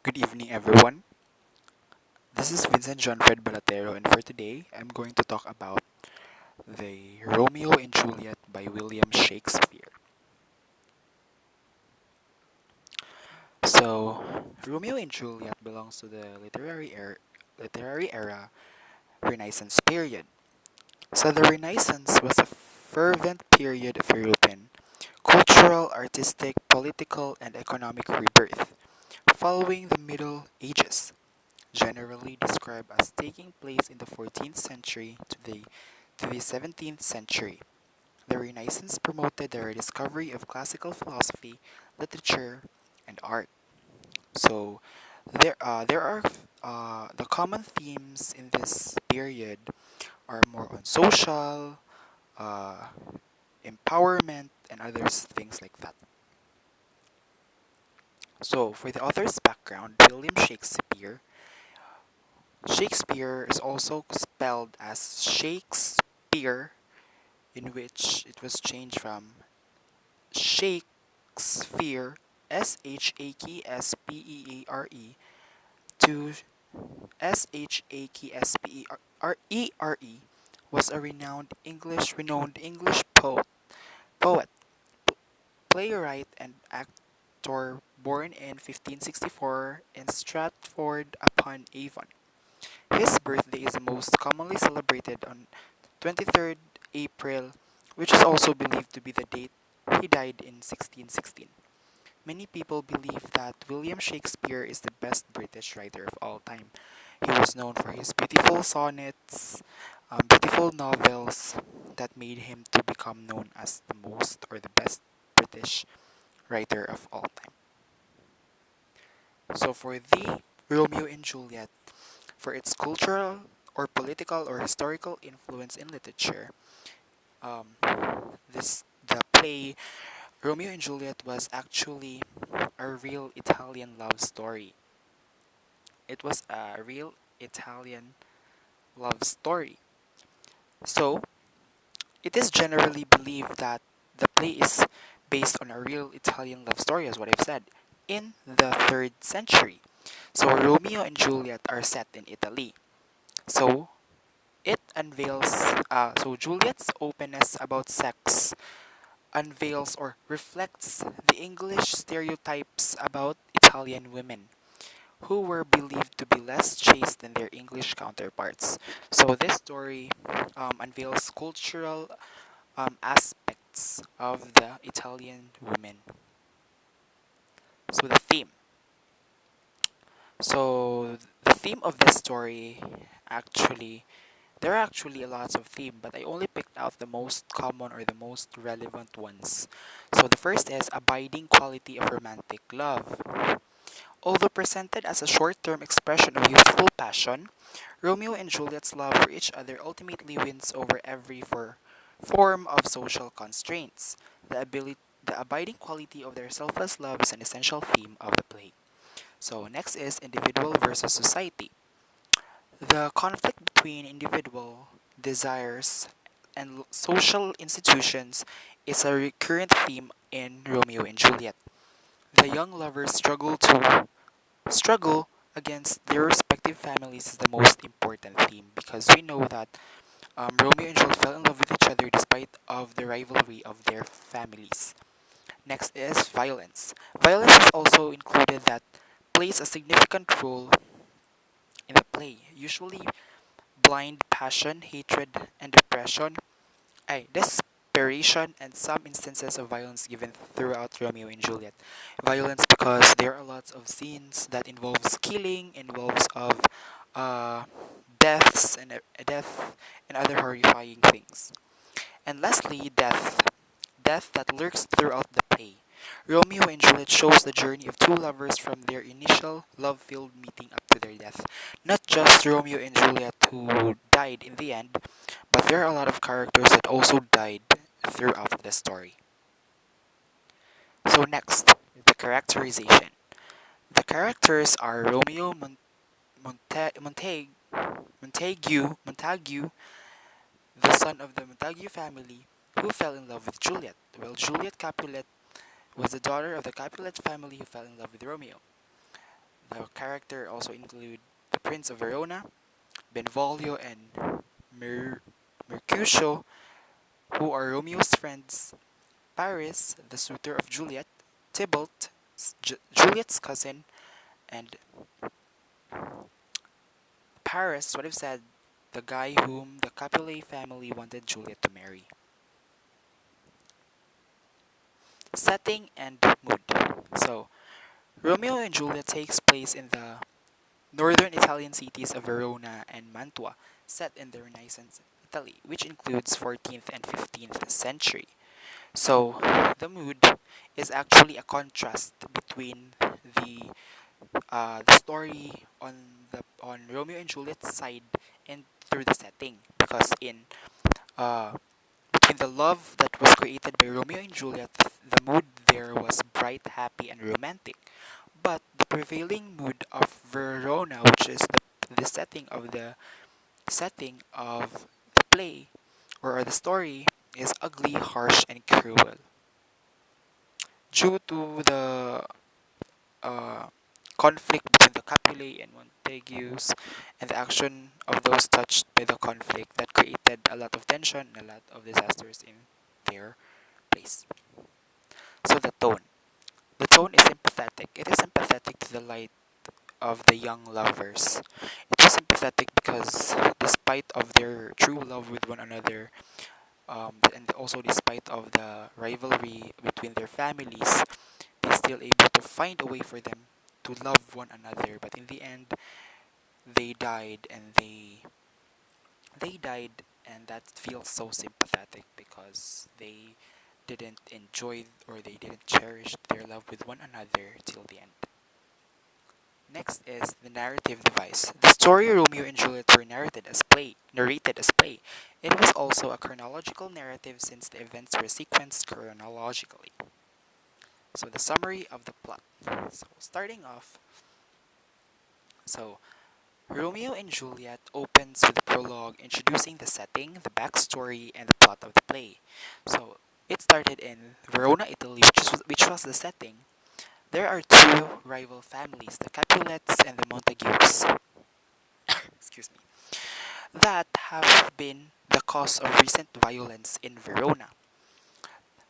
Good evening, everyone. This is Vincent Johnfred Balatero, and for today, I'm going to talk about the Romeo and Juliet by William Shakespeare. So, Romeo and Juliet belongs to the literary era Renaissance period. So, the Renaissance was a fervent period of European cultural, artistic, political, and economic rebirth, following the Middle Ages, generally described as taking place in the 14th century to the 17th century. The Renaissance promoted the rediscovery of classical philosophy, literature, and art. So, there are the common themes in this period are more on social, uh, empowerment, and other things like that. So, for the author's background, William Shakespeare. Shakespeare is also spelled as Shakespeare, in which it was changed from Shakespeare, Shakespeare, to Shakespeare, was a renowned English poet, playwright, and actor born in 1564 in Stratford upon Avon. His birthday is the most commonly celebrated on 23rd April, which is also believed to be the date he died in 1616. Many people believe that William Shakespeare is the best British writer of all time. He was known for his beautiful sonnets, beautiful novels that made him to become known as the most or the best British writer of all time. So for the Romeo and Juliet, for its cultural or political or historical influence in literature, um, the play Romeo and Juliet was actually a real Italian love story. It was a real Italian love story. So, it is generally believed that the play is based on a real Italian love story, as what I've said, in the 3rd century. So, Romeo and Juliet are set in Italy. So, Juliet's openness about sex unveils or reflects the English stereotypes about Italian women, who were believed to be less chaste than their English counterparts. So this story unveils cultural aspects of the Italian women. So the theme. So the theme of this story actually there are actually lots of theme, but I only picked out the most common or the most relevant ones. So the first is abiding quality of romantic love. Although presented as a short-term expression of youthful passion, Romeo and Juliet's love for each other ultimately wins over every form of social constraints. The abiding quality of their selfless love is an essential theme of the play. So next is individual versus society. The conflict between individual desires and social institutions is a recurrent theme in Romeo and Juliet. The young lovers struggle against their respective families is the most important theme because we know that Romeo and Juliet fell in love with each other despite of the rivalry of their families. Next is violence. Violence is also included that plays a significant role in the play. Usually blind passion, hatred, and desperation, and some instances of violence given throughout Romeo and Juliet. Violence because there are lots of scenes that involves killing, involves of uh, death and other horrifying things. And lastly, death. Death that lurks throughout the play. Romeo and Juliet shows the journey of two lovers from their initial love-filled meeting up to their death. Not just Romeo and Juliet who died in the end, but there are a lot of characters that also died throughout the story. So next, the characterization. The characters are Romeo Montague, the son of the Montague family, who fell in love with Juliet, while Juliet Capulet was the daughter of the Capulet family who fell in love with Romeo. The character also include the Prince of Verona, Benvolio, and Mercutio, who are Romeo's friends, Paris, the suitor of Juliet, Tybalt, Juliet's cousin, and Paris, what I've said, the guy whom the Capulet family wanted Juliet to marry. Setting and mood. So, Romeo and Juliet takes place in the northern Italian cities of Verona and Mantua, set in the Renaissance Italy, which includes 14th and 15th century. So, the mood is actually a contrast between the story on Romeo and Juliet's side and through the setting, because in uh, between the love that was created by Romeo and Juliet, the mood there was bright, happy, and romantic. But the prevailing mood of Verona, which is the setting of the play or the story, is ugly, harsh, and cruel. Due to the uh, conflict between the Capulet and Montagues, and the action of those touched by the conflict that created a lot of tension and a lot of disasters in their place. So the tone. The tone is sympathetic. It is sympathetic to the light of the young lovers. It was sympathetic because despite of their true love with one another, and also despite of the rivalry between their families, they still able to find a way for them to love one another. But in the end, they died, and they died, and that feels so sympathetic because they didn't enjoy or they didn't cherish their love with one another till the end. Next is the narrative device. The story Romeo and Juliet were narrated as play. It was also a chronological narrative since the events were sequenced chronologically. So the summary of the plot. So starting off, so Romeo and Juliet opens with a prologue introducing the setting, the backstory, and the plot of the play. So it started in Verona, Italy, which was the setting. There are two rival families, the Capulets and the Montagues, excuse me, that have been the cause of recent violence in Verona.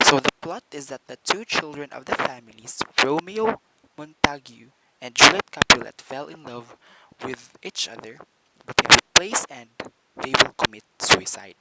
So the plot is that the two children of the families, Romeo Montague and Juliet Capulet, fell in love with each other, but in the play's end, they will commit suicide.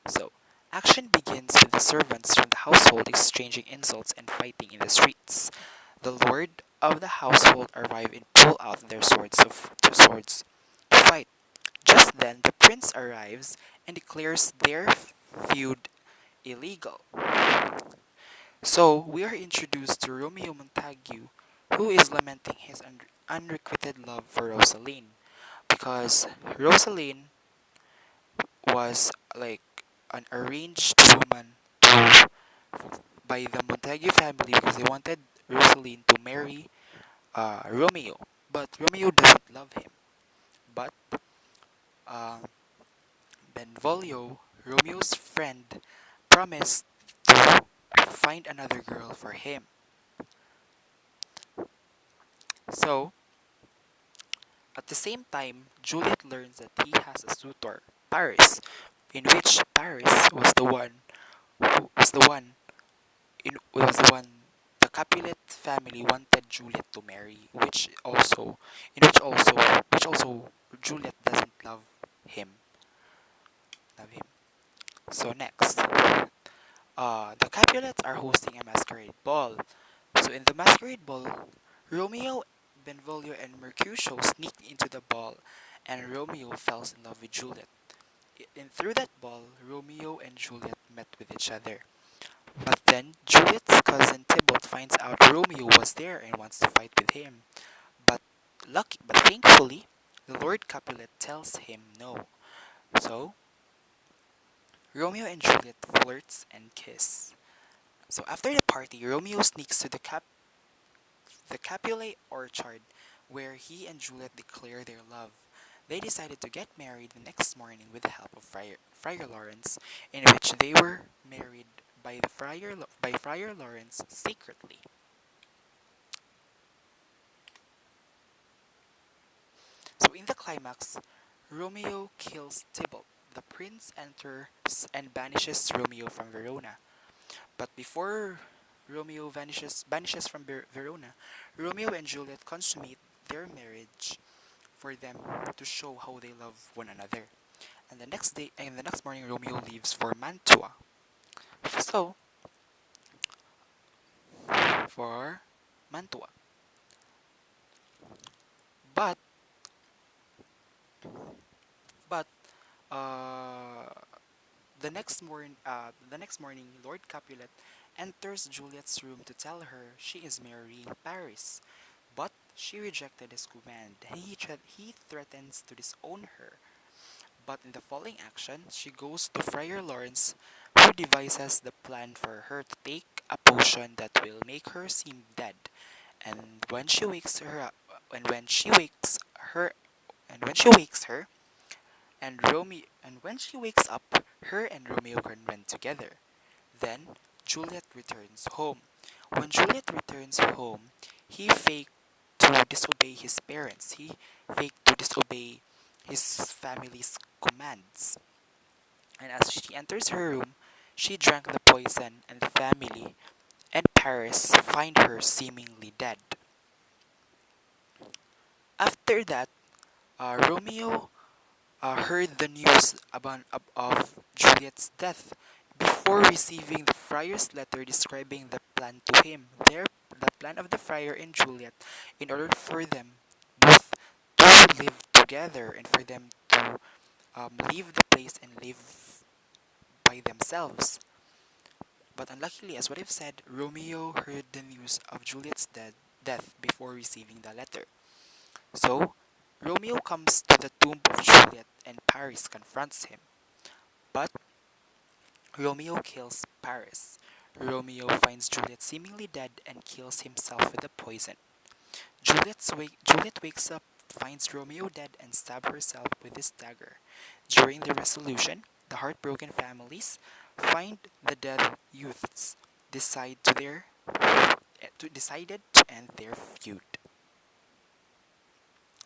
So, action begins with the servants from the household exchanging insults and fighting in the streets. The lord of the household arrive and pull out their swords to fight. Just then, the prince arrives and declares their feud illegal. So, we are introduced to Romeo Montague, who is lamenting his unrequited love for Rosaline, because Rosaline was like an arranged woman by the Montague family because they wanted Rosaline to marry Romeo, but Romeo doesn't love him. But um, Benvolio, Romeo's friend, promised to find another girl for him. So, at the same time, Juliet learns that he has a suitor, Paris, in which Paris was the one who was the one the Capulet family wanted Juliet to marry, which also Juliet doesn't him, love him. So next, the Capulets are hosting a masquerade ball. So in the masquerade ball, Romeo, Benvolio, and Mercutio sneaked into the ball, and Romeo falls in love with Juliet. And through that ball, Romeo and Juliet met with each other. But then, Juliet's cousin Tybalt finds out Romeo was there and wants to fight with him. But but thankfully, the Lord Capulet tells him no. So, Romeo and Juliet flirts and kiss. So after the party, Romeo sneaks to the Capulet orchard where he and Juliet declare their love. They decided to get married the next morning with the help of Friar Lawrence, in which they were married by Friar Lawrence secretly. in the climax, Romeo kills Tybalt. The prince enters and banishes Romeo from Verona. But before Romeo banishes from Verona, Romeo and Juliet consummate their marriage for them to show how they love one another. And the next morning, Romeo leaves for Mantua. So, for Mantua. But, but, uh, the next morning, Lord Capulet enters Juliet's room to tell her she is marrying Paris. But she rejected his command, and he threatens to disown her. But in the following action, she goes to Friar Lawrence, who devises the plan for her to take a potion that will make her seem dead. And when she wakes her up, and when she wakes her, and when she wakes her, and when she wakes up, her and Romeo can run together. Then Juliet returns home. When Juliet returns home, he faked to disobey his parents. He faked to disobey his family's commands. And as she enters her room, she drank the poison, and the family and Paris find her seemingly dead. After that, Romeo heard the news of Juliet's death. Before receiving the friar's letter describing the plan to him, the plan of the friar and Juliet, in order for them both to live together and for them to leave the place and live by themselves. But unluckily, as what I've said, Romeo heard the news of Juliet's death before receiving the letter. So, Romeo comes to the tomb of Juliet and Paris confronts him. But Romeo kills Paris. Romeo finds Juliet seemingly dead and kills himself with the poison. Juliet wakes up, finds Romeo dead, and stabs herself with his dagger. During the resolution, the heartbroken families find the dead youths decided to end their feud.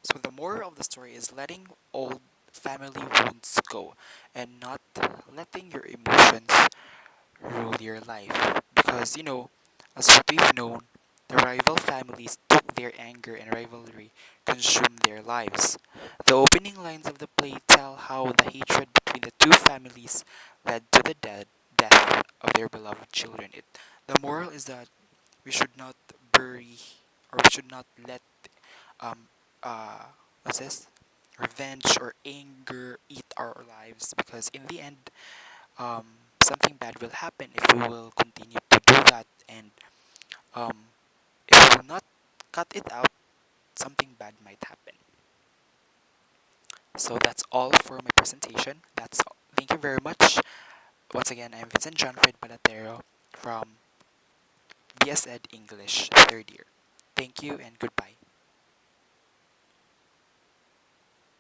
So the moral of the story is letting old family wounds go and not letting your emotions rule your life. Because, as what we've known, the rival families took their anger and rivalry consumed their lives. The opening lines of the play tell how the hatred between the two families led to the death of their beloved children. The moral is that we should not bury or we should not let um what's this revenge or anger eat our lives, because in the end something bad will happen if we will continue to do that, and um, if we will not cut it out, something bad might happen. So that's all for my presentation. That's all. Thank you very much. Once again, I'm Vincent Johnfred Balatero from BSEd English third year. Thank you and goodbye.